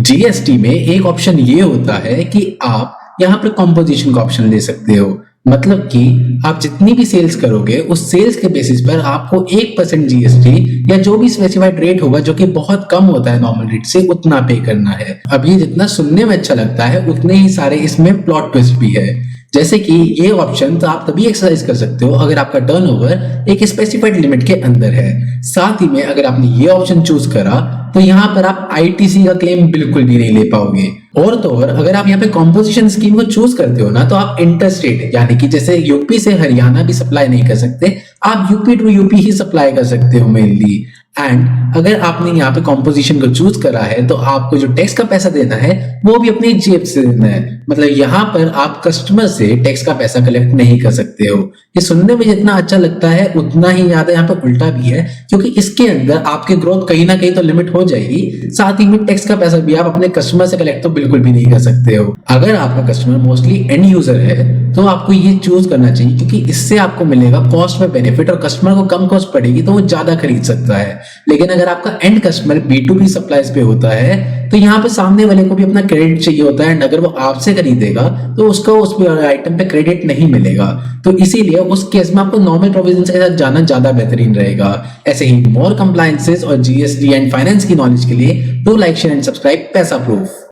GST में एक option ये होता है कि आप यहाँ पर कॉम्पोजिशन का ऑप्शन ले सकते हो। मतलब कि आप जितनी भी सेल्स करोगे उस सेल्स के बेसिस पर आपको 1% जीएसटी या जो भी स्पेसिफाइड रेट होगा, जो कि बहुत कम होता है नॉर्मल रेट से, उतना पे करना है। अब ये जितना सुनने में अच्छा लगता है उतने ही सारे इसमें प्लॉट ट्विस्ट भी है। जैसे कि ये ऑप्शन तो आप तभी एक्सरसाइज कर सकते हो अगर आपका टर्नओवर एक स्पेसिफाइड लिमिट के अंदर है। साथ ही में अगर आपने ये ऑप्शन चूज करा तो यहाँ पर आप आईटीसी का क्लेम बिल्कुल भी नहीं ले पाओगे। और तो और अगर आप यहाँ पे कॉम्पोजिशन स्कीम को चूज करते हो ना, तो आप इंटरस्टेट यानी कि जैसे यूपी से हरियाणा भी सप्लाई नहीं कर सकते, आप यूपी टू यूपी ही सप्लाई कर सकते हो मेनली। एंड अगर आपने यहाँ पे कॉम्पोजिशन को चूज करा है तो आपको जो टैक्स का पैसा देना है वो भी अपनी जेब से देना है। मतलब यहाँ पर आप कस्टमर से टैक्स का पैसा कलेक्ट नहीं कर सकते हो। ये सुनने में जितना अच्छा लगता है उतना ही ज्यादा यहाँ पर उल्टा भी है, क्योंकि इसके अंदर आपकी ग्रोथ कहीं ना कहीं तो लिमिट हो जाएगी, साथ ही में टैक्स का पैसा भी आप अपने कस्टमर से कलेक्ट तो बिल्कुल भी नहीं कर सकते हो। अगर आपका कस्टमर मोस्टली एंड यूजर है तो आपको ये चूज करना चाहिए, क्योंकि इससे आपको मिलेगा कॉस्ट में बेनिफिट और कस्टमर को कम कॉस्ट पड़ेगी तो वो ज्यादा खरीद सकता है। लेकिन अगर आपका एंड कस्टमर B2B सप्लाईज पे होता है तो यहाँ पे सामने वाले को भी अपना क्रेडिट चाहिए होता है, एंड अगर वो आपसे खरीदेगा तो उसको उस आइटम पे क्रेडिट नहीं मिलेगा। तो इसीलिए उस केस में आपको नॉर्मल प्रोविजन के साथ जाना ज्यादा बेहतरीन रहेगा। ऐसे ही मोर कंप्लायंसेस और जीएसटी एंड फाइनेंस की नॉलेज के लिए do like share and subscribe पैसा प्रूफ।